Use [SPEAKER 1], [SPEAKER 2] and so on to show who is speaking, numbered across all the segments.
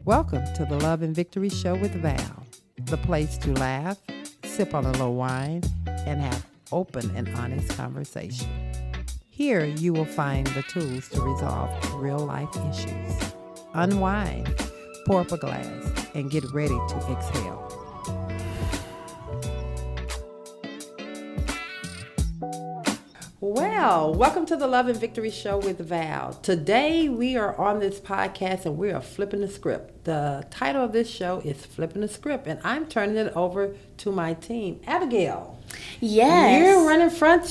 [SPEAKER 1] Welcome to the Love and Victory Show with Val, the place to laugh, sip on a little wine, and have open and honest conversation. Here you will find the tools to resolve real life issues. Unwind, pour up a glass, and get ready to exhale. Well, welcome to the Love and Victory Show with Val. Today we are on this podcast and we are flipping the script. The title of this show is Flipping the Script, and I'm turning it over to my team. Abigail.
[SPEAKER 2] Yes.
[SPEAKER 1] You're running front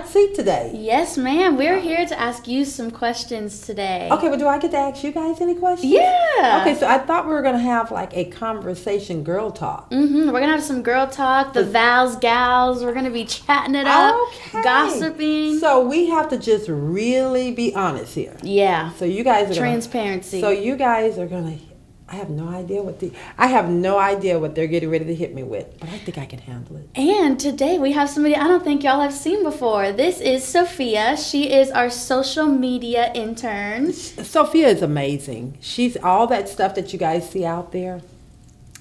[SPEAKER 1] seat today.
[SPEAKER 2] Yes, ma'am. We're here to ask you some questions today.
[SPEAKER 1] Okay, but do I get to ask you guys any questions?
[SPEAKER 2] Yeah.
[SPEAKER 1] Okay, so I thought we were going to have like a conversation girl talk.
[SPEAKER 2] We're going to have some girl talk, the Vals, gals. We're going to be chatting it up, gossiping.
[SPEAKER 1] So we have to just really be honest here.
[SPEAKER 2] Yeah.
[SPEAKER 1] So you guys are
[SPEAKER 2] transparency.
[SPEAKER 1] So you guys are going to, I have no idea what they're getting ready to hit me with, but I think I can handle it.
[SPEAKER 2] And today we have somebody I don't think y'all have seen before. This is Sofia. She is our social media intern.
[SPEAKER 1] Sofia is amazing. She's all that stuff that you guys see out there.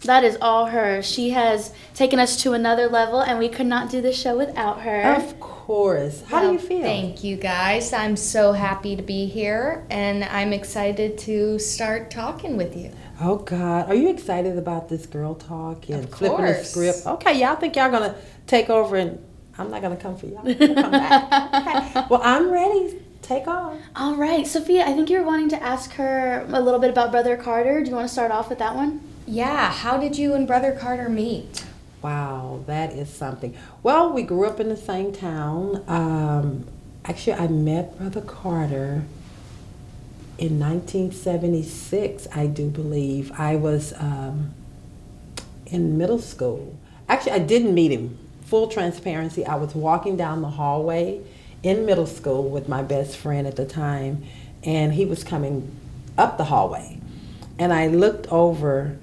[SPEAKER 2] That is all her. She has taken us to another level, and we could not do the show without her.
[SPEAKER 1] Of course. How do you feel?
[SPEAKER 3] Thank you, guys. I'm so happy to be here, and I'm excited to start talking with you.
[SPEAKER 1] Oh, God. Are you excited about this girl talk and flipping the
[SPEAKER 3] course.
[SPEAKER 1] script? Okay, y'all think y'all going to take over, and I'm not going to come for y'all. Come back. Okay. Well, I'm ready. Take on.
[SPEAKER 2] All right. Sophia, I think you were wanting to ask her a little bit about Brother Carter. Do you want to start off with that one?
[SPEAKER 3] Yeah, how did you and Brother Carter meet?
[SPEAKER 1] Wow, that is something. Well, we grew up in the same town. Actually, I met Brother Carter in 1976, I do believe. I was in middle school. Actually, I didn't meet him. Full transparency, I was walking down the hallway in middle school with my best friend at the time, and he was coming up the hallway. And I looked over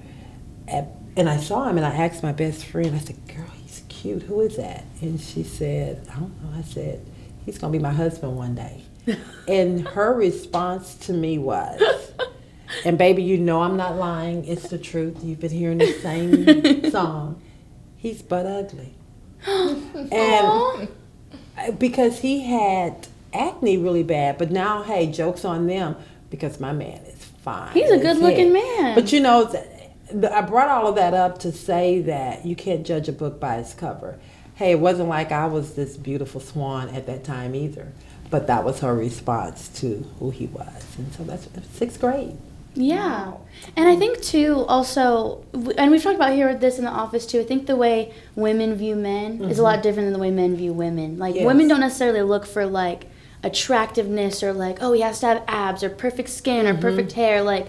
[SPEAKER 1] and I saw him, and I asked my best friend, I said, "Girl, he's cute. Who is that?" And she said, "I don't know." I said, "He's going to be my husband one day." And her response to me was, and baby, you know I'm not lying. It's the truth. You've been hearing the same song. "He's but ugly." And because he had acne really bad, but now, hey, joke's on them because my man is fine.
[SPEAKER 2] He's a good-looking man.
[SPEAKER 1] But you know, I brought all of that up to say that you can't judge a book by its cover. Hey, it wasn't like I was this beautiful swan at that time either, but that was her response to who he was. And so that's 6th grade.
[SPEAKER 2] Yeah. Wow. And I think, too, also, and we've talked about this in the office, too, I think the way women view men is a lot different than the way men view women. Like, women don't necessarily look for, like, attractiveness or, like, oh, he has to have abs or perfect skin or perfect hair. Like,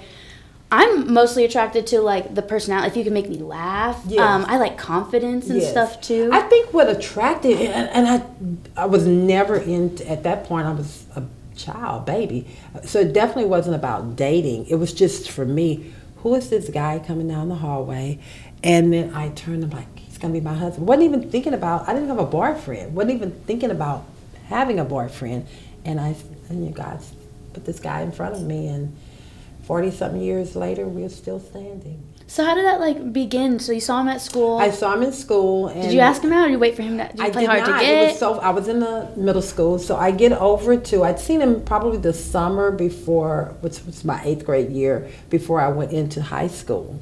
[SPEAKER 2] I'm mostly attracted to, like, the personality. If you can make me laugh. Yes. I like confidence and stuff, too.
[SPEAKER 1] I think what attracted, and I was never into, at that point, I was a child, baby. So it definitely wasn't about dating. It was just, for me, who is this guy coming down the hallway? And then I turned and like, he's going to be my husband. Wasn't even thinking about, I didn't have a boyfriend. Wasn't even thinking about having a boyfriend. And God put this guy in front of me, and 40-something years later, we're still standing.
[SPEAKER 2] So how did that, like, begin? So you saw him at school?
[SPEAKER 1] I saw him in school. And
[SPEAKER 2] did you ask him out, or did you wait for him to play hard to get?
[SPEAKER 1] I was in the middle school, so I get over to, I'd seen him probably the summer before, which was my 8th grade year, before I went into high school.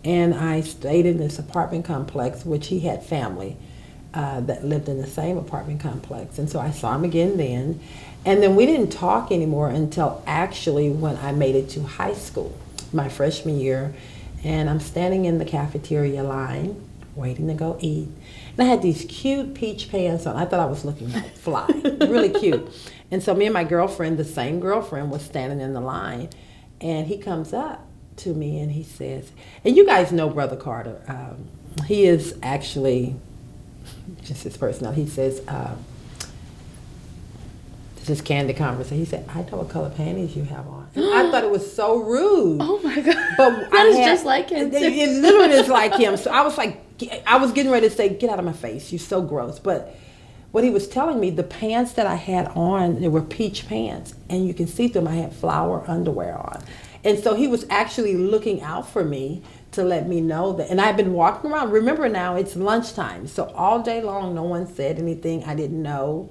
[SPEAKER 1] And I stayed in this apartment complex, which he had family that lived in the same apartment complex. And so I saw him again then. And then we didn't talk anymore until actually when I made it to high school, my freshman year. And I'm standing in the cafeteria line, waiting to go eat. And I had these cute peach pants on. I thought I was looking like fly, really cute. And so me and my girlfriend, the same girlfriend, was standing in the line. And he comes up to me and he says, and you guys know Brother Carter. He is actually, just his personality. He says, this candid conversation. He said, "I know what color panties you have on." And I thought it was so rude.
[SPEAKER 2] Oh my God.
[SPEAKER 1] But
[SPEAKER 2] that is just like him.
[SPEAKER 1] It literally is like him. So I was like, I was getting ready to say, "Get out of my face. You're so gross." But what he was telling me, the pants that I had on, they were peach pants. And you can see through them, I had flower underwear on. And so he was actually looking out for me to let me know that. And I've been walking around. Remember now, it's lunchtime. So all day long, no one said anything I didn't know.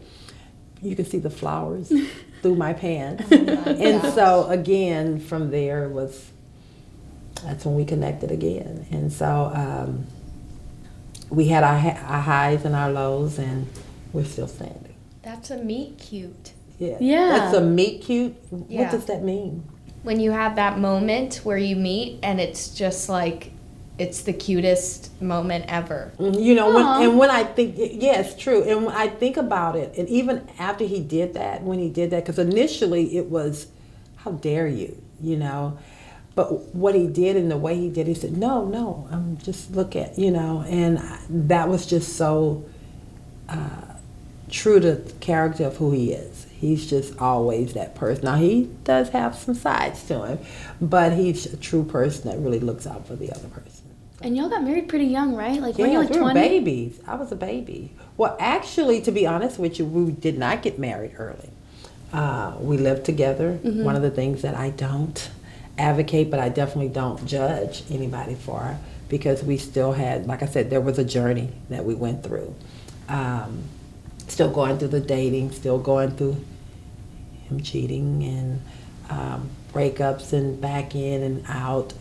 [SPEAKER 1] You can see the flowers through my pants.
[SPEAKER 3] Oh my
[SPEAKER 1] And
[SPEAKER 3] gosh.
[SPEAKER 1] so again, from there that's when we connected again. And so we had our highs and our lows, and we're still standing.
[SPEAKER 3] That's a meet cute.
[SPEAKER 1] Yeah.
[SPEAKER 2] Yeah.
[SPEAKER 1] That's a meet cute.
[SPEAKER 3] Yeah.
[SPEAKER 1] What does that mean?
[SPEAKER 3] When you have that moment where you meet and it's just like, it's the cutest moment ever.
[SPEAKER 1] You know,
[SPEAKER 2] Aw.
[SPEAKER 1] when I think, yeah, it's true. And when I think about it, and even after he did that, because initially it was, how dare you, you know? But what he did and the way he did, he said, no, just look at, you know, and that was just so true to the character of who he is. He's just always that person. Now, he does have some sides to him, but he's a true person that really looks out for the other person.
[SPEAKER 2] And y'all got married pretty young, right? Like, were
[SPEAKER 1] Yeah,
[SPEAKER 2] you like
[SPEAKER 1] we were
[SPEAKER 2] 20?
[SPEAKER 1] babies. I was a baby. Well, actually, to be honest with you, we did not get married early. We lived together.
[SPEAKER 2] Mm-hmm.
[SPEAKER 1] One of the things that I don't advocate, but I definitely don't judge anybody for, because we still had, like I said, there was a journey that we went through. Still going through the dating, still going through him cheating and breakups and back in and out.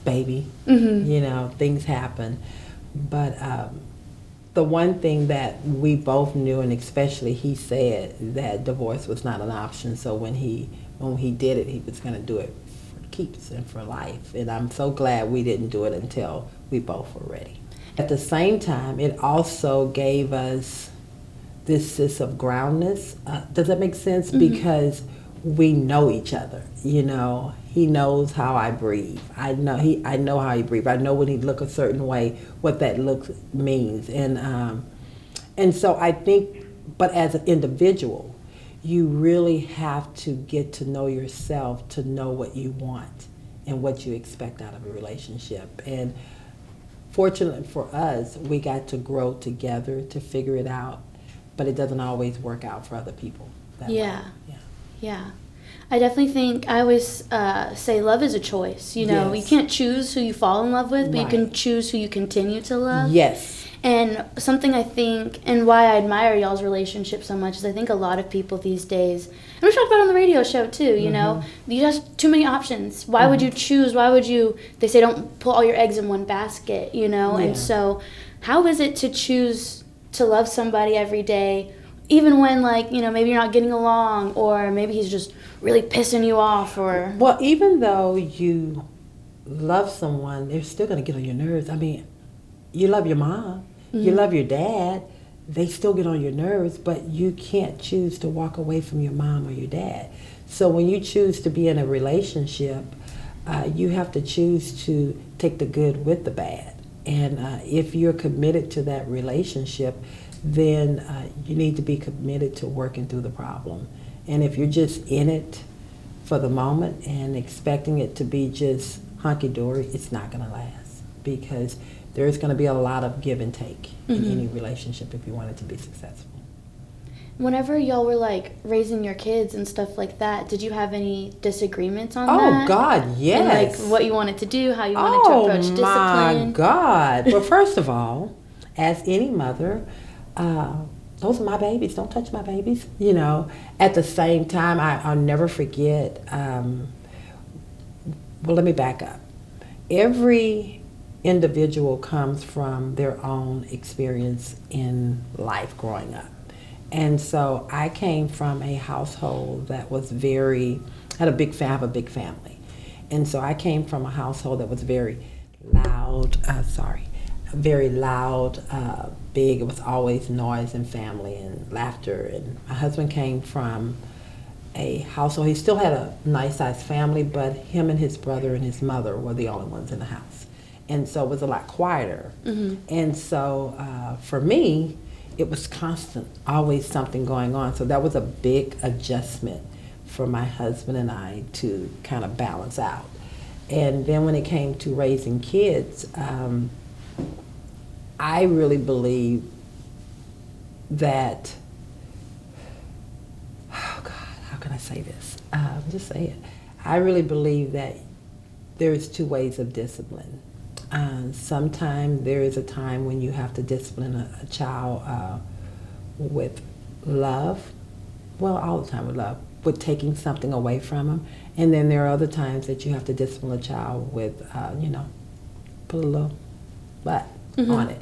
[SPEAKER 1] Baby, you know, things happen. But the one thing that we both knew, and especially he said, that divorce was not an option. So when he did it, he was going to do it for keeps and for life. And I'm so glad we didn't do it until we both were ready. At the same time, it also gave us this sense of groundness. Does that make sense? Because we know each other, you know. He knows how I breathe. I know how he breathes. I know when he look a certain way, what that look means. And so I think, but as an individual, you really have to get to know yourself to know what you want and what you expect out of a relationship. And fortunately for us, we got to grow together to figure it out, but it doesn't always work out for other people that
[SPEAKER 2] Yeah.
[SPEAKER 1] way.
[SPEAKER 2] Yeah. I definitely think, I always say love is a choice. You know,
[SPEAKER 1] Yes.
[SPEAKER 2] you can't choose who you fall in love with, but you
[SPEAKER 1] Right.
[SPEAKER 2] can choose who you continue to love.
[SPEAKER 1] Yes.
[SPEAKER 2] And something I think, and why I admire y'all's relationship so much, is I think a lot of people these days, and we talked about it on the radio show too, you know, you have too many options. Why would you choose? Why would you, they say don't put all your eggs in one basket, you know?
[SPEAKER 1] Yeah.
[SPEAKER 2] And so how is it to choose to love somebody every day, even when, like, you know, maybe you're not getting along, or maybe he's just really pissing you off, or...
[SPEAKER 1] Well, even though you love someone, they're still going to get on your nerves. I mean, you love your mom, you love your dad, they still get on your nerves, but you can't choose to walk away from your mom or your dad. So when you choose to be in a relationship, you have to choose to take the good with the bad. And if you're committed to that relationship, then you need to be committed to working through the problem. And if you're just in it for the moment and expecting it to be just hunky-dory, it's not going to last, because there's going to be a lot of give and take in any relationship if you want it to be successful.
[SPEAKER 2] Whenever y'all were, like, raising your kids and stuff like that, did you have any disagreements on
[SPEAKER 1] Oh,
[SPEAKER 2] that?
[SPEAKER 1] God, yes.
[SPEAKER 2] And, like, what you wanted to do, how you wanted to approach discipline?
[SPEAKER 1] Oh, my God. Well, first of all, as any mother, those are my babies. Don't touch my babies. You know, at the same time, I'll never forget, well, let me back up. Every individual comes from their own experience in life growing up. And so I came from a household that was have a big family. And so I came from a household that was very loud, big. It was always noise and family and laughter. And my husband came from a household, he still had a nice sized family, but him and his brother and his mother were the only ones in the house. And so it was a lot quieter. And so for me, it was constant, always something going on. So that was a big adjustment for my husband and I to kind of balance out. And then when it came to raising kids, I really believe that, oh God, how can I say this? Just say it. I really believe that there's two ways of discipline. Sometimes there is a time when you have to discipline a child with love. Well, all the time with love, with taking something away from them. And then there are other times that you have to discipline a child with, put a little butt on it.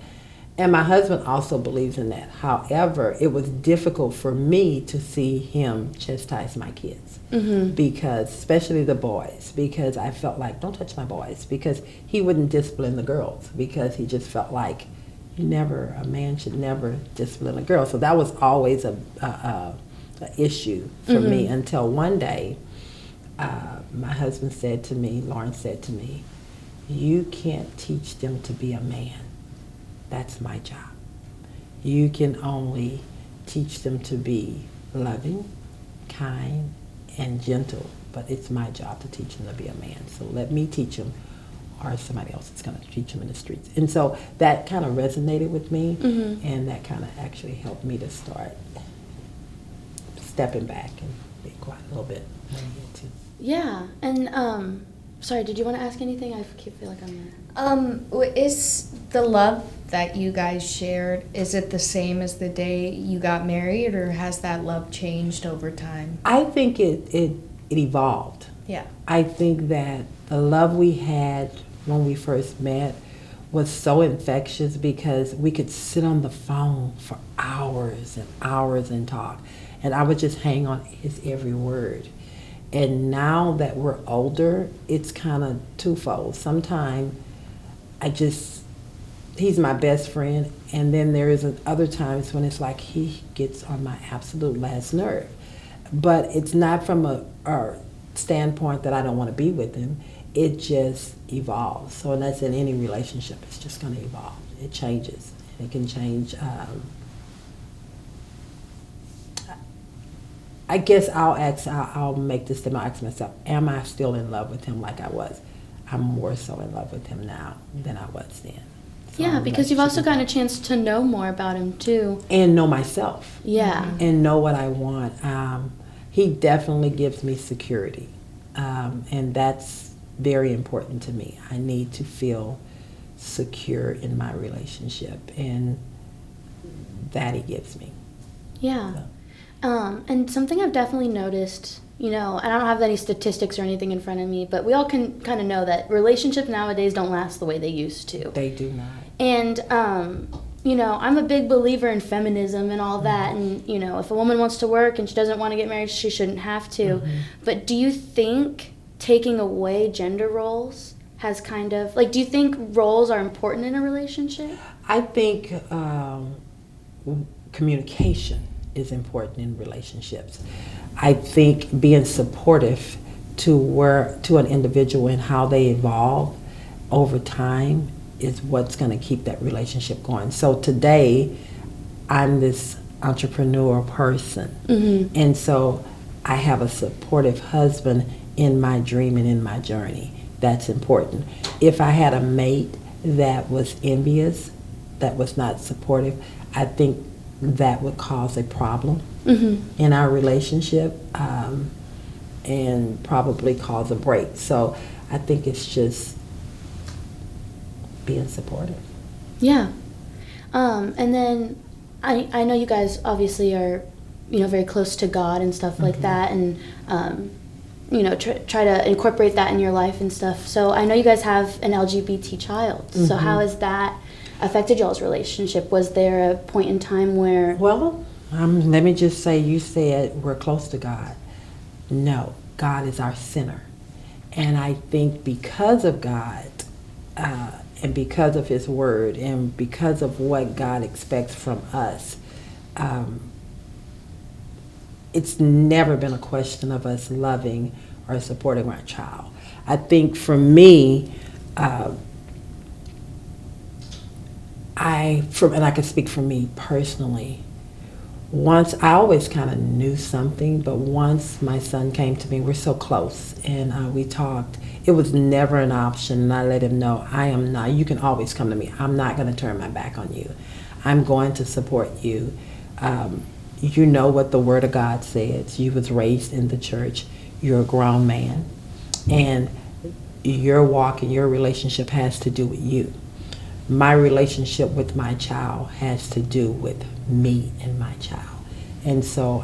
[SPEAKER 1] And my husband also believes in that. However, it was difficult for me to see him chastise my kids, because, especially the boys, because I felt like, don't touch my boys, because he wouldn't discipline the girls, because he just felt like a man should never discipline a girl. So that was always a issue for me, until one day my husband said to me, Lawrence said to me, you can't teach them to be a man. That's my job. You can only teach them to be loving, kind, and gentle, but it's my job to teach them to be a man. So let me teach them, or somebody else is going to teach them in the streets. And so that kind of resonated with me, and that kind of actually helped me to start stepping back and be quiet a little bit when I need to.
[SPEAKER 2] Yeah, and sorry, did you want to ask anything? I feel like I'm there.
[SPEAKER 3] Is the love that you guys shared, is it the same as the day you got married, or has that love changed over time?
[SPEAKER 1] I think it evolved.
[SPEAKER 3] Yeah.
[SPEAKER 1] I think that the love we had when we first met was so infectious, because we could sit on the phone for hours and hours and talk, and I would just hang on his every word. And now that we're older, it's kind of twofold. Sometimes he's my best friend, and then there is other times when it's like he gets on my absolute last nerve. But it's not from a standpoint that I don't want to be with him. It just evolves. So that's in any relationship. It's just going to evolve. It changes. It can change. I guess I'll make this statement. I'll ask myself, am I still in love with him like I was? I'm more so in love with him now than I was then. So
[SPEAKER 2] yeah, because you've also gotten a chance to know more about him too.
[SPEAKER 1] And know myself.
[SPEAKER 2] Yeah.
[SPEAKER 1] And know what I want. He definitely gives me security. And that's very important to me. I need to feel secure in my relationship. And that he gives me.
[SPEAKER 2] Yeah.
[SPEAKER 1] So.
[SPEAKER 2] And something I've definitely noticed, and I don't have any statistics or anything in front of me, but we all can kind of know that relationships nowadays don't last the way they used to.
[SPEAKER 1] They do not.
[SPEAKER 2] And, I'm a big believer in feminism and all that. And, if a woman wants to work and she doesn't want to get married, she shouldn't have to. But do you think taking away gender roles has kind of, do you think roles are important in a relationship? I
[SPEAKER 1] think communication is important in relationships. I think being supportive to an individual and how they evolve over time is what's going to keep that relationship going. So today, I'm this entrepreneur person, and so I have a supportive husband in my dream and in my journey. That's important. If I had a mate that was envious, that was not supportive, I think that would cause a problem in our relationship, and probably cause a break. So I think it's just being supportive.
[SPEAKER 2] Yeah. And then I know you guys obviously are, very close to God and stuff like that, and try to incorporate that in your life and stuff. So I know you guys have an LGBT child. So how has that affected y'all's relationship? Was there a point in time where...
[SPEAKER 1] Well, let me just say, you said we're close to God. No, God is our center. And I think because of God, and because of His Word, and because of what God expects from us, it's never been a question of us loving or supporting our child. I think for me, and I can speak for me personally, once I always kind of knew something, but once my son came to me, we're so close, and we talked. It was never an option, and I let him know, you can always come to me. I'm not going to turn my back on you. I'm going to support you. You know what the Word of God says. You was raised in the church. You're a grown man. And your walk and your relationship has to do with you. My relationship with my child has to do with me and my child. And so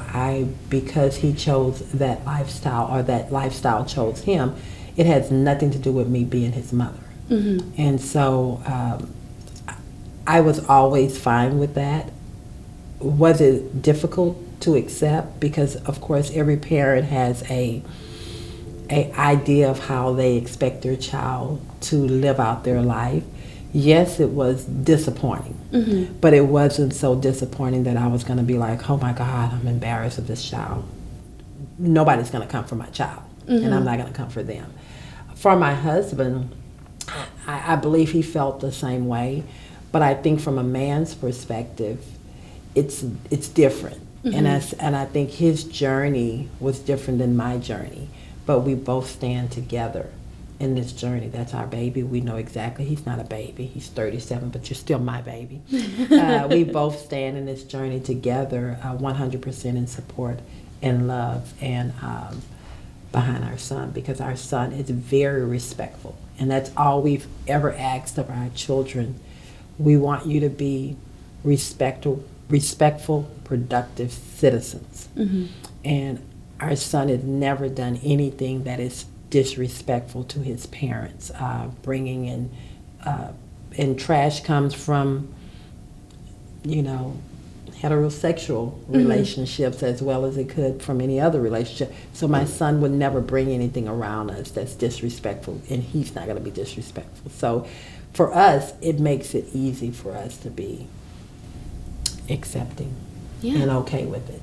[SPEAKER 1] because he chose that lifestyle, or that lifestyle chose him, it has nothing to do with me being his mother. Mm-hmm. And so I was always fine with that. Was it difficult to accept? Because of course every parent has a idea of how they expect their child to live out their life. Yes, it was disappointing, mm-hmm. but it wasn't so disappointing that I was going to be like, oh my God, I'm embarrassed of this child. Nobody's going to come for my child, mm-hmm. and I'm not going to come for them. For my husband, I believe he felt the same way, but I think from a man's perspective, it's different, mm-hmm. and I think his journey was different than my journey, but we both stand together in this journey. That's our baby. We know exactly. He's not a baby. He's 37, but you're still my baby. We both stand in this journey together, 100% in support and love, and behind our son, because our son is very respectful, and that's all we've ever asked of our children. We want you to be respectful, productive citizens. Mm-hmm. And our son has never done anything that is disrespectful to his parents. Bringing in, and trash comes from, heterosexual relationships, mm-hmm. as well as it could from any other relationship. So my son would never bring anything around us that's disrespectful, and he's not going to be disrespectful. So for us, it makes it easy for us to be accepting, yeah. and okay with it.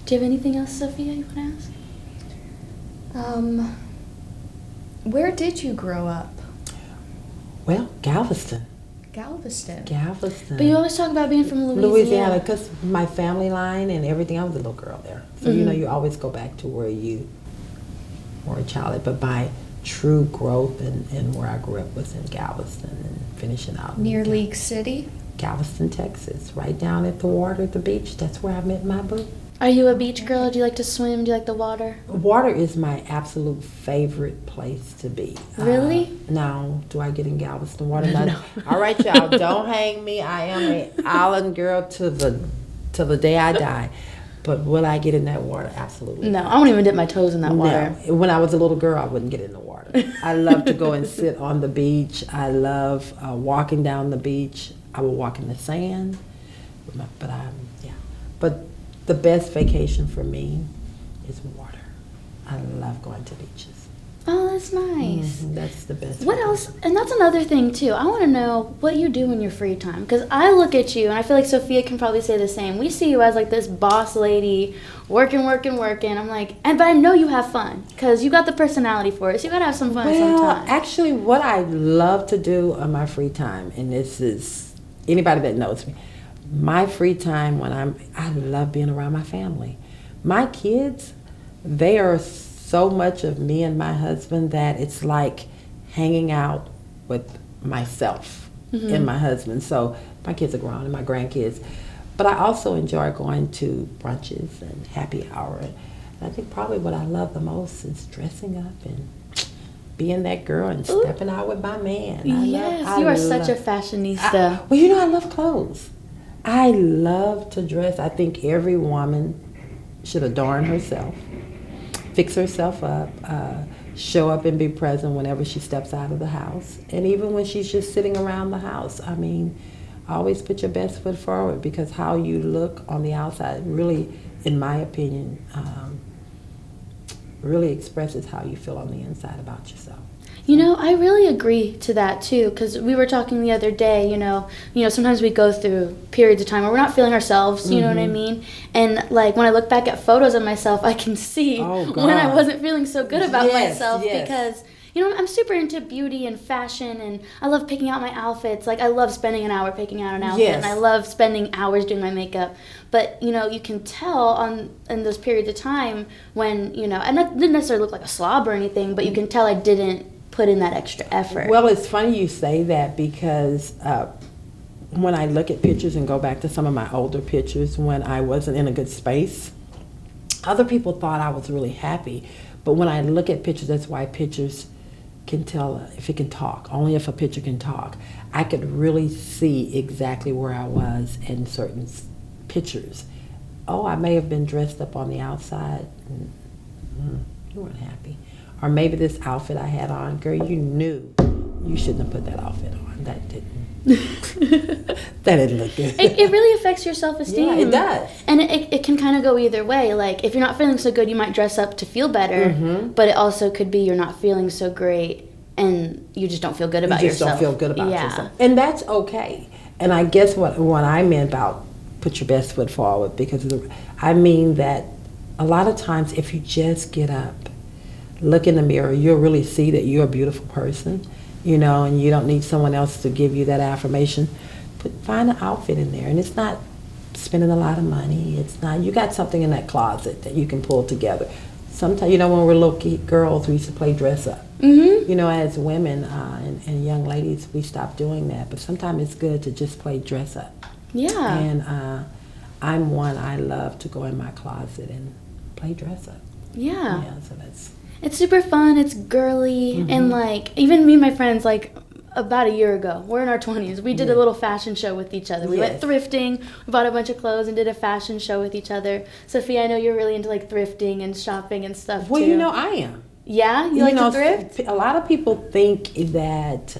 [SPEAKER 2] Do you have anything else, Sophia, you want to ask?
[SPEAKER 3] Where did you grow up?
[SPEAKER 1] Well, Galveston.
[SPEAKER 3] Galveston.
[SPEAKER 2] But you always talk about being from Louisiana.
[SPEAKER 1] Because my family line and everything, I was a little girl there. So, mm-hmm. You always go back to where you were a child. But my true growth and where I grew up was in Galveston, and finishing out.
[SPEAKER 3] Near League City?
[SPEAKER 1] Galveston, Texas. Right down at the water, the beach. That's where I met my boo.
[SPEAKER 2] Are you a beach girl? Do you like to swim? Do you like the water?
[SPEAKER 1] Water is my absolute favorite place to be.
[SPEAKER 2] Really?
[SPEAKER 1] No. Do I get in Galveston water?
[SPEAKER 2] No.
[SPEAKER 1] All right, y'all. Don't hang me. I am an island girl to the day I die. But will I get in that water? Absolutely.
[SPEAKER 2] No, I won't even dip my toes in that water.
[SPEAKER 1] No. When I was a little girl, I wouldn't get in the water. I love to go and sit on the beach. I love walking down the beach. I will walk in the sand. But the best vacation for me is water. I love going to beaches.
[SPEAKER 2] Oh, that's nice.
[SPEAKER 1] Mm-hmm. That's the best.
[SPEAKER 2] What else? And that's another thing, too. I want to know what you do in your free time. Because I look at you, and I feel like Sophia can probably say the same. We see you as, like, this boss lady, working. I'm like, but I know you have fun. Because you got the personality for it. So you got to have some fun sometimes.
[SPEAKER 1] Well, actually, what I love to do on my free time, and this is anybody that knows me, my free time I love being around my family. My kids, they are so much of me and my husband that it's like hanging out with myself, mm-hmm. and my husband. So my kids are grown and my grandkids. But I also enjoy going to brunches and happy hour. And I think probably what I love the most is dressing up and being that girl and stepping out with my man.
[SPEAKER 2] You are such a fashionista.
[SPEAKER 1] I love clothes. I love to dress. I think every woman should adorn herself, fix herself up, show up and be present whenever she steps out of the house. And even when she's just sitting around the house, I mean, always put your best foot forward, because how you look on the outside really, in my opinion, really expresses how you feel on the inside about yourself.
[SPEAKER 2] I really agree to that too, because we were talking the other day, sometimes we go through periods of time where we're not feeling ourselves, you know what I mean? And like when I look back at photos of myself, I can see when I wasn't feeling so good about myself, because I'm super into beauty and fashion, and I love picking out my outfits. Like I love spending an hour picking out an outfit, and I love spending hours doing my makeup. But you can tell in those periods of time when and that didn't necessarily look like a slob or anything, but you can tell I didn't put in that extra effort.
[SPEAKER 1] Well, it's funny you say that, because when I look at pictures and go back to some of my older pictures when I wasn't in a good space, other people thought I was really happy. But when I look at pictures, that's why pictures can tell if it can talk. Only if a picture can talk. I could really see exactly where I was in certain pictures. Oh, I may have been dressed up on the outside. You weren't happy. Or maybe this outfit I had on, girl, you knew you shouldn't have put that outfit on. That didn't look good.
[SPEAKER 2] It really affects your self-esteem.
[SPEAKER 1] Yeah, it does.
[SPEAKER 2] And it can kind of go either way. Like, if you're not feeling so good, you might dress up to feel better. But it also could be you're not feeling so great and you just don't feel good about yourself.
[SPEAKER 1] You just don't feel good about yourself. And that's okay. And I guess what I meant about put your best foot forward, because I mean that a lot of times if you just get up, look in the mirror, you'll really see that you're a beautiful person, you know, and you don't need someone else to give you that affirmation. But find an outfit in there, and it's not spending a lot of money. It's not, you got something in that closet that you can pull together. Sometimes, you know, when we're little girls, we used to play dress up. You know, as women and young ladies, we stopped doing that. But sometimes it's good to just play dress up.
[SPEAKER 2] Yeah.
[SPEAKER 1] And I love to go in my closet and play dress up.
[SPEAKER 2] Yeah.
[SPEAKER 1] Yeah, so that's...
[SPEAKER 2] It's super fun. It's girly. And, like, even me and my friends, like, about a year ago, we're in our 20s, we did a little fashion show with each other. We went thrifting. We bought a bunch of clothes and did a fashion show with each other. Sophia, I know you're really into, like, thrifting and shopping and stuff,
[SPEAKER 1] Well,
[SPEAKER 2] too.
[SPEAKER 1] you know, I am.
[SPEAKER 2] Yeah? You like to thrift?
[SPEAKER 1] A lot of people think that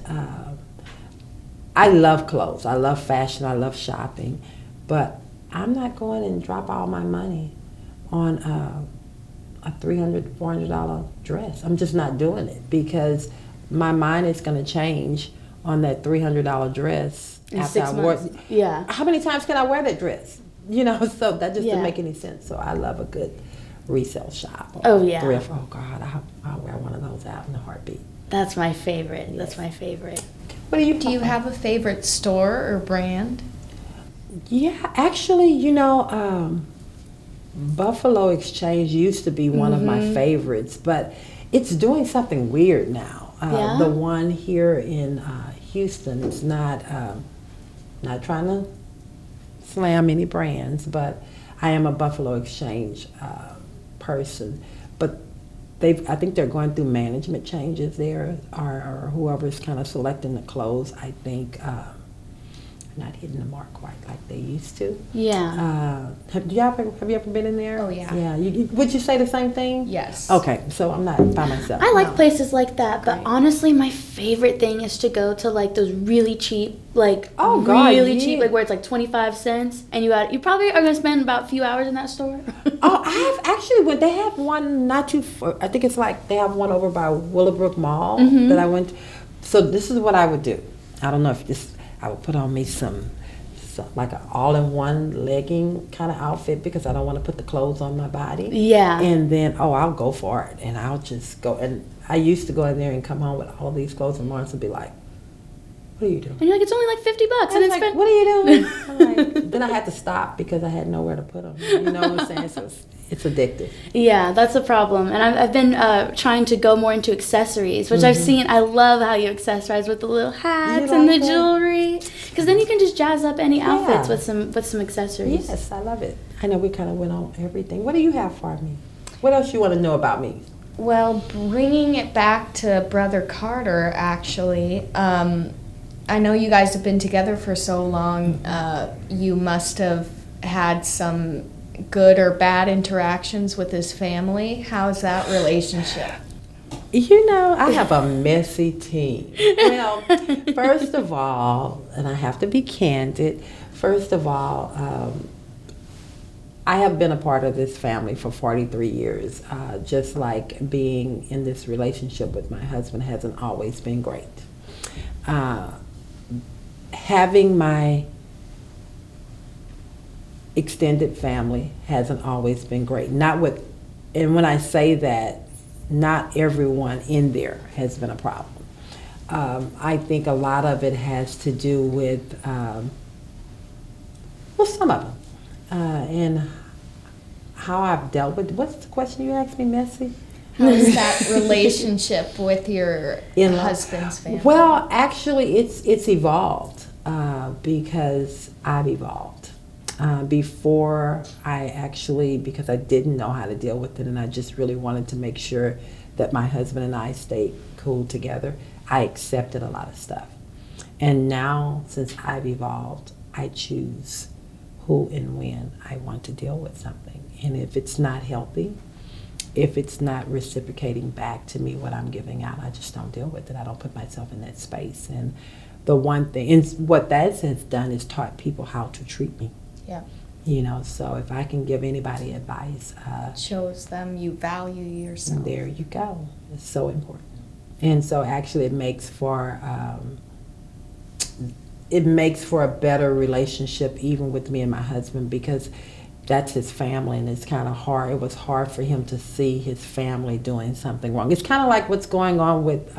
[SPEAKER 1] I love clothes. I love fashion. I love shopping. But I'm not going and drop all my money on a $300, $400 dress. I'm just not doing it, because my mind is going to change on that $300 dress
[SPEAKER 2] in
[SPEAKER 1] after
[SPEAKER 2] 6
[SPEAKER 1] I wore
[SPEAKER 2] months. Yeah.
[SPEAKER 1] How many times can I wear that dress? You know, so that just doesn't make any sense. So I love a good resale shop. Thrift. Oh God, I'll wear one of those out in a heartbeat.
[SPEAKER 2] That's my favorite.
[SPEAKER 1] Yes.
[SPEAKER 2] That's my favorite.
[SPEAKER 1] What do
[SPEAKER 3] you have a favorite store or brand?
[SPEAKER 1] Yeah, actually, you know, Buffalo Exchange used to be one of my favorites, but it's doing something weird now. The one here in Houston is not trying to slam any brands, but I am a Buffalo Exchange person. But I think they're going through management changes there, or whoever's kind of selecting the clothes. I think not hitting the mark quite like they used to.
[SPEAKER 2] Yeah.
[SPEAKER 1] Have you ever been in there?
[SPEAKER 3] Oh, yeah.
[SPEAKER 1] Yeah. Would you say the same thing?
[SPEAKER 3] Yes.
[SPEAKER 1] Okay, so I'm not by myself.
[SPEAKER 2] I like places like that, but honestly, my favorite thing is to go to like those really cheap, like really cheap, like where it's like 25 cents, and you probably are gonna spend about a few hours in that store.
[SPEAKER 1] Oh, I have actually they have one not too far. I think it's like they have one over by Willowbrook Mall that I went to. So this is what I would do. I don't know if I would put on me some like an all-in-one legging kind of outfit, because I don't want to put the clothes on my body.
[SPEAKER 2] Yeah.
[SPEAKER 1] And then, I'll go for it, and I'll just go. And I used to go in there and come home with all these clothes, and Lawrence would be like, "What are you doing?"
[SPEAKER 2] And you're like, "It's only like $50." And it's
[SPEAKER 1] like, "What are you doing?" I'm like, then I had to stop because I had nowhere to put them. You know what I'm saying? So it's addictive.
[SPEAKER 2] Yeah, that's a problem. And I've been trying to go more into accessories, which I've seen. I love how you accessorize with the little hats and the jewelry, because then you can just jazz up any outfits with some accessories.
[SPEAKER 1] Yes, I love it. I know we kind of went on everything. What do you have for me? What else you want to know about me?
[SPEAKER 3] Well, bringing it back to Brother Carter, actually, I know you guys have been together for so long. You must have had some good or bad interactions with his family. How's that relationship?
[SPEAKER 1] You know, I have a messy team. Well, first of all, and I have to be candid, first of all, I have been a part of this family for 43 years. Just like being in this relationship with my husband hasn't always been great. Having my extended family hasn't always been great. And when I say that, not everyone in there has been a problem. I think a lot of it has to do with, some of them, and how I've dealt with. What's the question you asked me, Messy?
[SPEAKER 3] How's that relationship with your husband's family?
[SPEAKER 1] Well, actually, it's evolved because I've evolved. before I actually, because I didn't know how to deal with it and I just really wanted to make sure that my husband and I stayed cool together, I accepted a lot of stuff. And now, since I've evolved, I choose who and when I want to deal with something. And if it's not healthy, if it's not reciprocating back to me what I'm giving out, I just don't deal with it. I don't put myself in that space. And the one thing, and what that has done is taught people how to treat me.
[SPEAKER 3] Yeah.
[SPEAKER 1] You know, so if I can give anybody advice,
[SPEAKER 3] shows them you value yourself.
[SPEAKER 1] there you go. It's so important. And so actually it makes for a better relationship even with me and my husband, because that's his family, and it's kind of hard. It was hard for him to see his family doing something wrong. It's kind of like what's going on with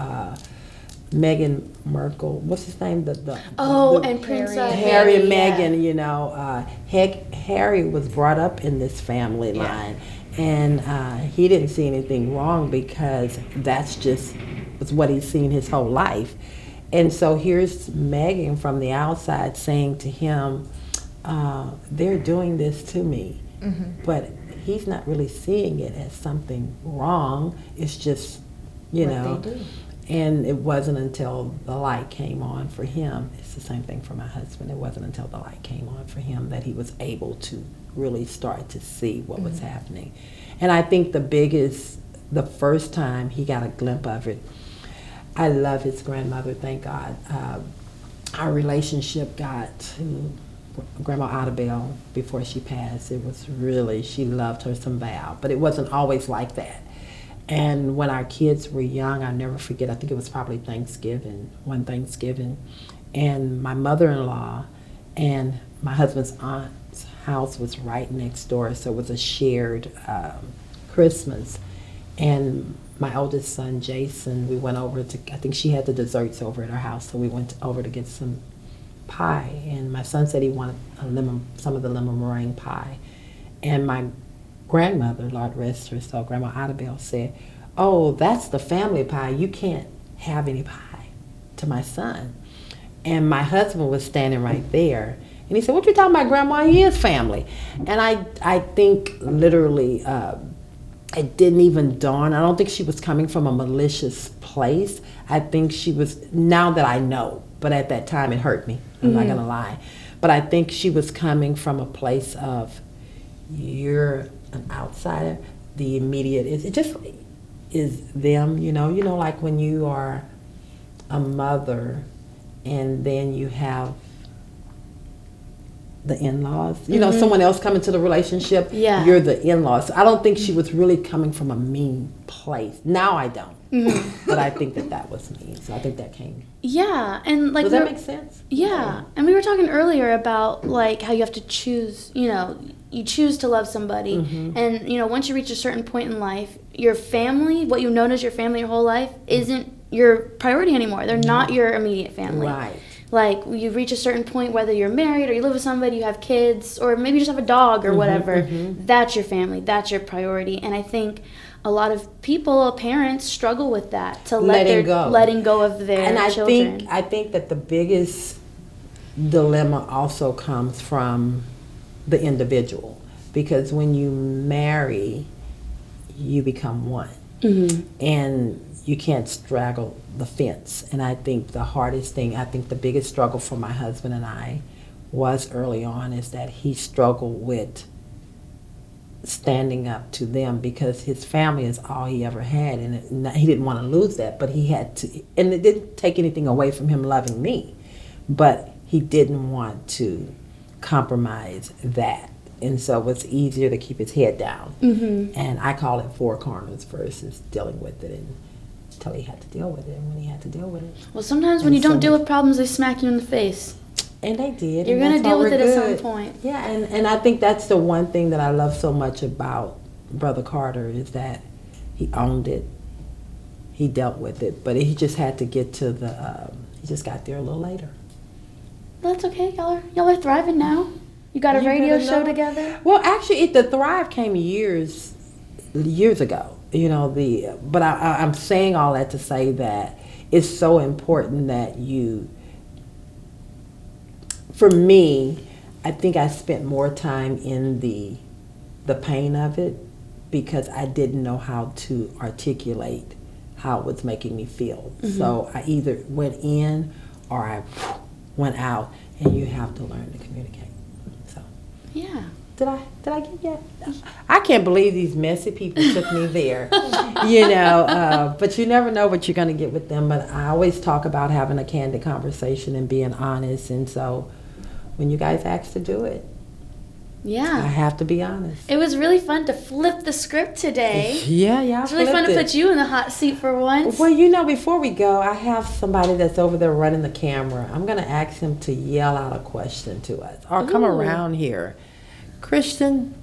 [SPEAKER 1] Meghan Markle. What's his name?
[SPEAKER 2] And Prince
[SPEAKER 1] Harry and
[SPEAKER 2] yeah.
[SPEAKER 1] Meghan. You know, Harry was brought up in this family line, and he didn't see anything wrong because that's just was what he's seen his whole life. And so here's Meghan from the outside saying to him, they're doing this to me. Mm-hmm. But he's not really seeing it as something wrong. It's just, you know.
[SPEAKER 3] They do.
[SPEAKER 1] And it wasn't until the light came on for him, it's the same thing for my husband, it wasn't until the light came on for him that he was able to really start to see what was happening. And I think the first time he got a glimpse of it, I love his grandmother, thank God. Our relationship got to Grandma Abigail before she passed. It was really, she loved her some Val, but it wasn't always like that. And when our kids were young, I'll never forget, I think it was probably one Thanksgiving, and my mother-in-law and my husband's aunt's house was right next door, so it was a shared Christmas. And my oldest son, Jason, we went over to, I think she had the desserts over at her house, so we went over to get some pie. And my son said he wanted some of the lemon meringue pie. And my grandmother, Lord rest her soul, Grandma Abigail said, "Oh, that's the family pie. You can't have any pie," to my son. And my husband was standing right there. And he said, "What you talking about, Grandma? He is family." And I think literally, it didn't even dawn. I don't think she was coming from a malicious place. I think she was, now that I know, but at that time it hurt me. I'm not going to lie. But I think she was coming from a place of, you're an outsider, the immediate, it just is them, you know, like when you are a mother and then you have the in-laws, you know, someone else come into the relationship, you're the in-laws. So I don't think she was really coming from a mean place. Now I don't. But I think that was mean. So I think that came.
[SPEAKER 2] Yeah, and like,
[SPEAKER 1] does that make sense?
[SPEAKER 2] Yeah, and we were talking earlier about like how you have to choose, you know, you choose to love somebody, and you know, once you reach a certain point in life, your family, what you known as your family your whole life, isn't your priority anymore. They're not your immediate family.
[SPEAKER 1] Right.
[SPEAKER 2] Like, you reach a certain point, whether you're married or you live with somebody, you have kids, or maybe you just have a dog or whatever, that's your family, that's your priority. And I think a lot of people, parents, struggle with that, to letting go of their children.
[SPEAKER 1] And I think that the biggest dilemma also comes from the individual, because when you marry, you become one. And you can't straddle the fence. And I think the hardest thing, I think the biggest struggle for my husband and I was early on, is that he struggled with standing up to them, because his family is all he ever had, and he didn't want to lose that, but he had to. And it didn't take anything away from him loving me, but he didn't want to compromise that. And so it was easier to keep his head down. And I call it four corners versus dealing with it until he had to deal with it. And when he had to deal with it.
[SPEAKER 2] Well, sometimes when you don't deal with problems, they smack you in the face.
[SPEAKER 1] And they did.
[SPEAKER 2] You're going to deal with it at some point.
[SPEAKER 1] Yeah, and I think that's the one thing that I love so much about Brother Carter, is that he owned it. He dealt with it. But he just had to get to he just got there a little later.
[SPEAKER 2] That's okay. Y'all are thriving now. You got a radio show together?
[SPEAKER 1] Well, actually, the Thrive came years ago. You know, but I'm saying all that to say that it's so important that for me, I think I spent more time in the pain of it because I didn't know how to articulate how it was making me feel. So I either went in or I went out, and you have to learn to communicate. So
[SPEAKER 2] Yeah.
[SPEAKER 1] did I get that? I can't believe these messy people took me there. But you never know what you're going to get with them. But I always talk about having a candid conversation and being honest. And so when you guys ask to do it, I
[SPEAKER 2] Yeah.
[SPEAKER 1] have to be honest.
[SPEAKER 2] It was really fun to flip the script today.
[SPEAKER 1] Yeah.
[SPEAKER 2] It's really fun to put you in the hot seat for once.
[SPEAKER 1] Well, before we go, I have somebody that's over there running the camera. I'm going to ask him to yell out a question to us or come
[SPEAKER 2] Ooh.
[SPEAKER 1] around here. Christian,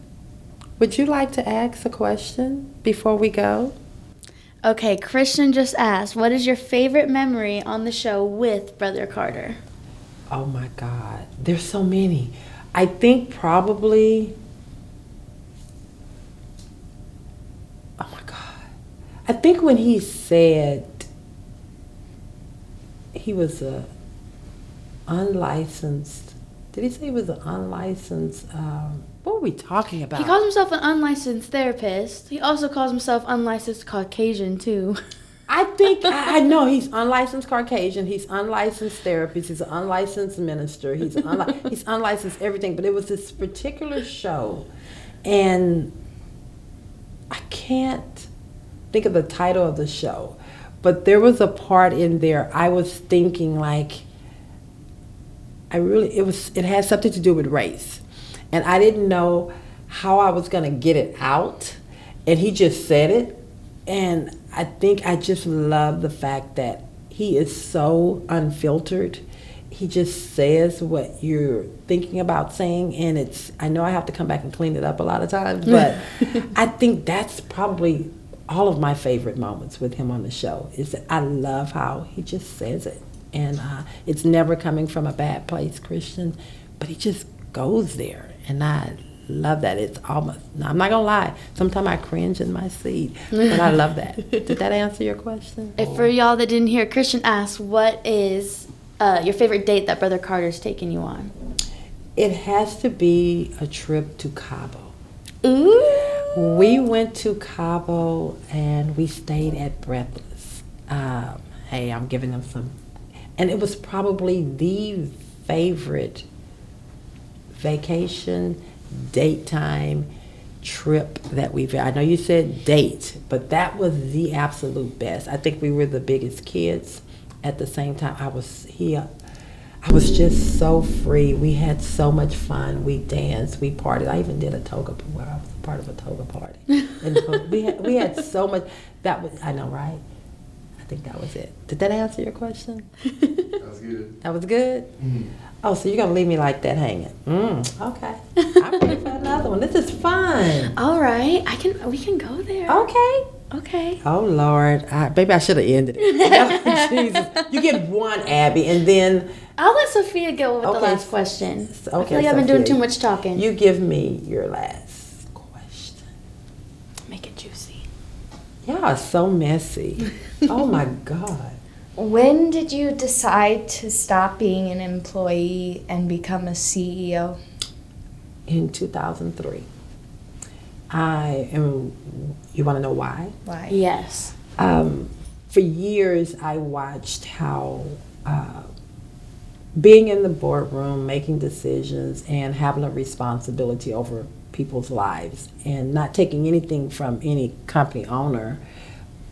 [SPEAKER 1] would you like to ask a question before we go?
[SPEAKER 2] Okay, Christian just asked, what is your favorite memory on the show with Brother Carter?
[SPEAKER 1] Oh my God, there's so many. I think probably, oh my God. I think when he said he was a unlicensed, did he say he was an unlicensed, what were we talking about?
[SPEAKER 2] He calls himself an unlicensed therapist. He also calls himself unlicensed Caucasian, too.
[SPEAKER 1] I think, I know he's unlicensed Caucasian, he's unlicensed therapist, he's an unlicensed minister, he's unlicensed everything, but it was this particular show, and I can't think of the title of the show, but there was a part in there I was thinking like, it had something to do with race, and I didn't know how I was going to get it out, and he just said it, and I think I just love the fact that he is so unfiltered. He just says what you're thinking about saying, and I know I have to come back and clean it up a lot of times, but I think that's probably all of my favorite moments with him on the show, is that I love how he just says it. And it's never coming from a bad place, Christian, but he just goes there, and I love that. It's almost, I'm not gonna lie, sometimes I cringe in my seat, but I love that. Did that answer your question?
[SPEAKER 2] And for y'all that didn't hear, Christian asked, what is your favorite date that Brother Carter's taken you on?
[SPEAKER 1] It has to be a trip to Cabo.
[SPEAKER 2] Ooh.
[SPEAKER 1] We went to Cabo and we stayed at Breathless. Hey, I'm giving them some, and it was probably the favorite vacation, date time, trip that we've had. I know you said date, but that was the absolute best. I think we were the biggest kids. At the same time, I was just so free. We had so much fun. We danced, we partied. I even did a toga, well, I was part of a toga party. And we had so much. I know, right? I think that was it. Did that answer your question?
[SPEAKER 4] That was good.
[SPEAKER 1] That was good?
[SPEAKER 4] Mm.
[SPEAKER 1] Oh, so you're going to leave me like that hanging. Okay. I'm ready for another one. This is fun.
[SPEAKER 2] All right. We can go there.
[SPEAKER 1] Okay.
[SPEAKER 2] Okay.
[SPEAKER 1] Oh, Lord. Maybe I should have ended it. Jesus. You get one, Abby, and then...
[SPEAKER 2] I'll let Sophia go with the
[SPEAKER 1] Okay,
[SPEAKER 2] last question. I feel
[SPEAKER 1] okay,
[SPEAKER 2] like I've been doing
[SPEAKER 1] Sophia,
[SPEAKER 2] too much talking.
[SPEAKER 1] You give me your last question.
[SPEAKER 2] Make it juicy.
[SPEAKER 1] Y'all are so messy. Oh, my God.
[SPEAKER 3] When did you decide to stop being an employee and become a CEO?
[SPEAKER 1] In 2003. You want to know why?
[SPEAKER 3] Why?
[SPEAKER 2] Yes.
[SPEAKER 1] For years, I watched how being in the boardroom, making decisions, and having a responsibility over people's lives, and not taking anything from any company owner,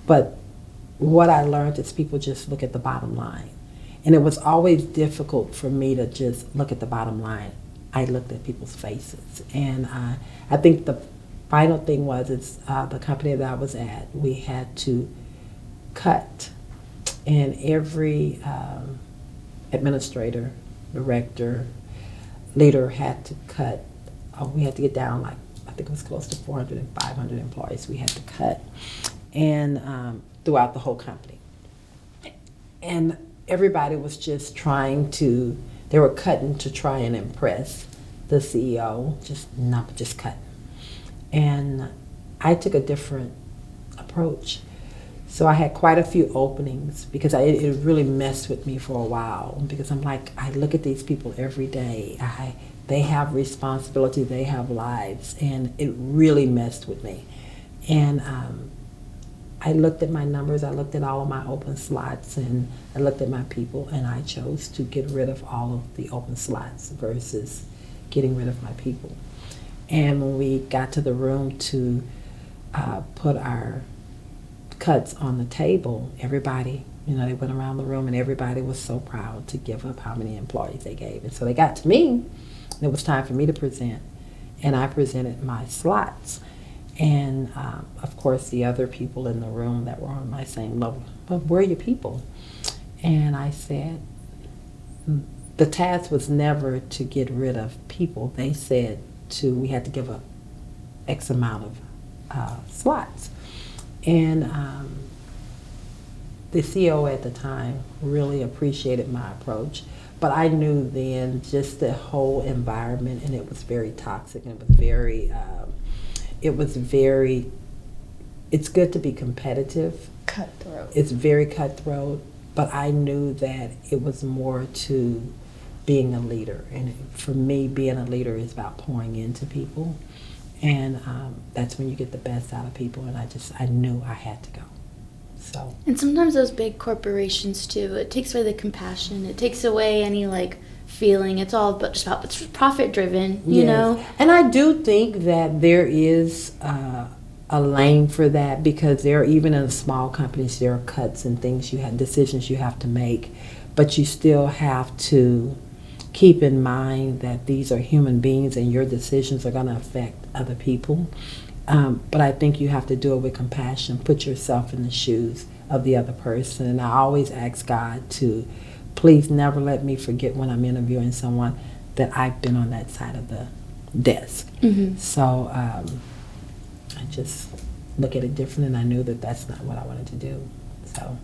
[SPEAKER 1] but what I learned is people just look at the bottom line. And it was always difficult for me to just look at the bottom line. I looked at people's faces. And I think the final thing was, the company that I was at, we had to cut. And every administrator, director, leader had to cut. We had to get down, like, I think it was close to 400 and 500 employees we had to cut. And throughout the whole company. And everybody was just they were cutting to try and impress the CEO, just cutting. And I took a different approach. So I had quite a few openings because it really messed with me for a while, because I'm like, I look at these people every day. They have responsibility, they have lives, and it really messed with me. And I looked at my numbers, I looked at all of my open slots, and I looked at my people, and I chose to get rid of all of the open slots versus getting rid of my people. And when we got to the room to put our cuts on the table, everybody, they went around the room and everybody was so proud to give up how many employees they gave. And so they got to me, and it was time for me to present. And I presented my slots. And of course, the other people in the room that were on my same level, but where are your people? And I said, the task was never to get rid of people. They said we had to give up X amount of slots. And the CEO at the time really appreciated my approach, but I knew then just the whole environment, and it was very toxic, and it was very, it's good to be competitive.
[SPEAKER 3] Cutthroat.
[SPEAKER 1] It's very cutthroat, but I knew that it was more to being a leader. And for me, being a leader is about pouring into people. And that's when you get the best out of people. And I knew I had to go. So.
[SPEAKER 2] And sometimes those big corporations too, it takes away the compassion. It takes away any feeling. It's all but just about, it's profit driven, you know?
[SPEAKER 1] And I do think that there is a lane for that, because even in small companies, there are cuts and decisions you have to make, but you still have to keep in mind that these are human beings and your decisions are going to affect other people. But I think you have to do it with compassion, put yourself in the shoes of the other person. And I always ask God to please never let me forget when I'm interviewing someone that I've been on that side of the desk. Mm-hmm. So I just look at it different, and I knew that that's not what I wanted to do. So.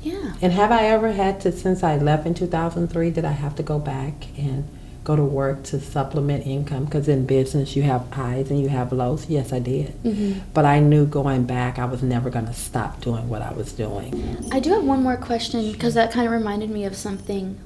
[SPEAKER 2] Yeah.
[SPEAKER 1] And have I ever had to, since I left in 2003, did I have to go back and go to work to supplement income? Because in business, you have highs and you have lows. Yes, I did. Mm-hmm. But I knew going back, I was never going to stop doing what I was doing.
[SPEAKER 2] I do have one more question, because that kind of reminded me of something.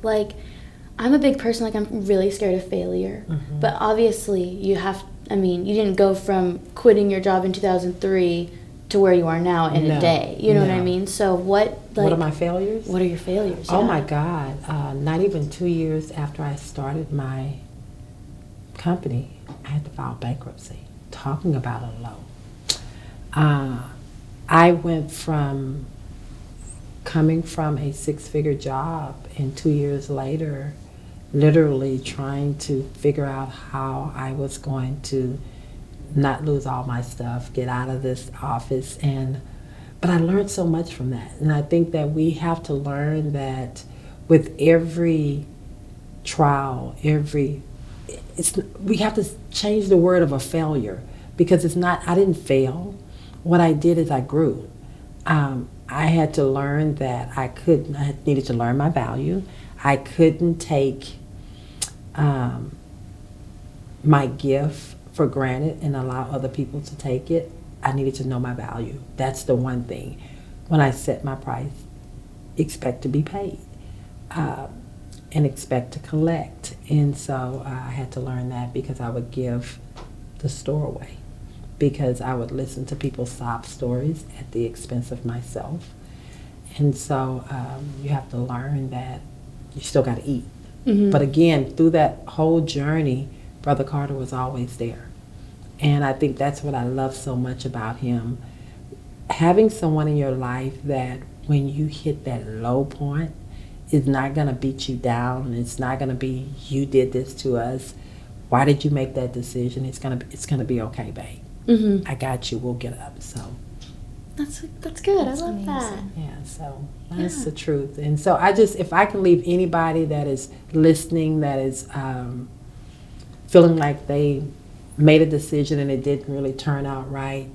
[SPEAKER 2] I'm a big person, I'm really scared of failure. Mm-hmm. But obviously, you didn't go from quitting your job in 2003 to where you are now in a day. You know what I mean? So what
[SPEAKER 1] are my failures?
[SPEAKER 2] What are your failures?
[SPEAKER 1] Oh my God. Not even 2 years after I started my company, I had to file bankruptcy. Talking about a low. I went from coming from a 6-figure job, and 2 years later, literally trying to figure out how I was going to not lose all my stuff, get out of this office. But I learned so much from that. And I think that we have to learn that with every trial, we have to change the word of a failure, because it's not, I didn't fail. What I did is I grew. I had to learn that I needed to learn my value. I couldn't take my gift for granted and allow other people to take it. I needed to know my value. That's the one thing. When I set my price, expect to be paid and expect to collect. And so I had to learn that, because I would give the store away, because I would listen to people's sob stories at the expense of myself. And so you have to learn that you still got to eat. Mm-hmm. But again, through that whole journey, Brother Carter was always there. And I think that's what I love so much about him. Having someone in your life that when you hit that low point is not going to beat you down. It's not going to be, you did this to us. Why did you make that decision? It's going to be okay, babe. Mm-hmm. I got you. We'll get up. So
[SPEAKER 2] that's good.
[SPEAKER 3] That's
[SPEAKER 2] I love
[SPEAKER 3] amazing.
[SPEAKER 2] that.
[SPEAKER 1] Yeah, so that's the truth. And so if I can leave anybody that is listening, that is feeling like they made a decision and it didn't really turn out right,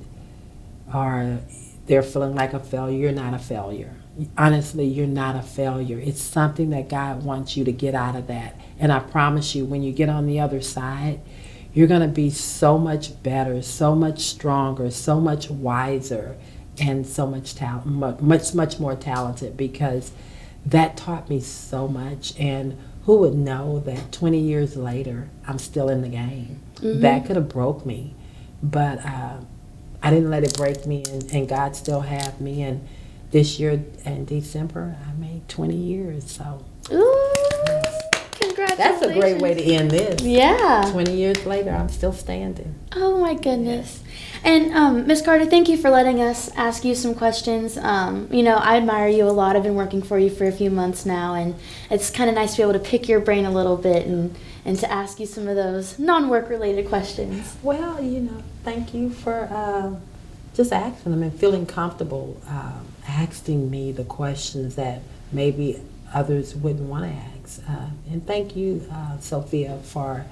[SPEAKER 1] or they're feeling like a failure, you're not a failure. Honestly, you're not a failure. It's something that God wants you to get out of that. And I promise you, when you get on the other side, you're going to be so much better, so much stronger, so much wiser. and so much talent, much more talented, because that taught me so much. And who would know that 20 years later I'm still in the game? That could have broke me, but I didn't let it break me, and God still have me. And this year in December I made 20 years. So
[SPEAKER 2] Ooh,
[SPEAKER 1] yes.
[SPEAKER 2] congratulations.
[SPEAKER 1] That's a great way to end this.
[SPEAKER 2] Yeah.
[SPEAKER 1] 20 years later I'm still standing.
[SPEAKER 2] Oh my goodness. And Miss Carter, thank you for letting us ask you some questions. I admire you a lot. I've been working for you for a few months now, and it's kind of nice to be able to pick your brain a little bit and to ask you some of those non-work related questions.
[SPEAKER 1] Well, thank you for just asking them and feeling comfortable asking me the questions that maybe others wouldn't want to ask. And thank you, Sophia, for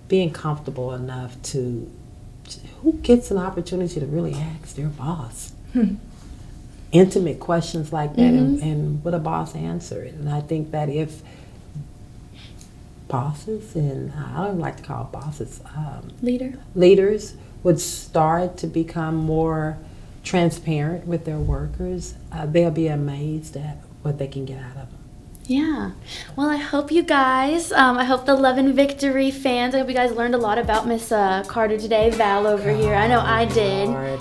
[SPEAKER 1] being comfortable enough to, who gets an opportunity to really ask their boss intimate questions like that, and would a boss answer it? And I think that if bosses, and I don't like to call bosses, leaders would start to become more transparent with their workers, they'll be amazed at what they can get out of them.
[SPEAKER 2] Yeah. Well, I hope you guys, I hope the Love and Victory fans, I hope you guys learned a lot about Miss Carter today. Val over here. I know I did.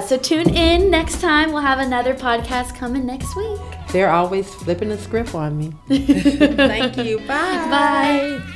[SPEAKER 2] So tune in next time. We'll have another podcast coming next week.
[SPEAKER 1] They're always flipping the script on me. Thank you. Bye.
[SPEAKER 2] Bye.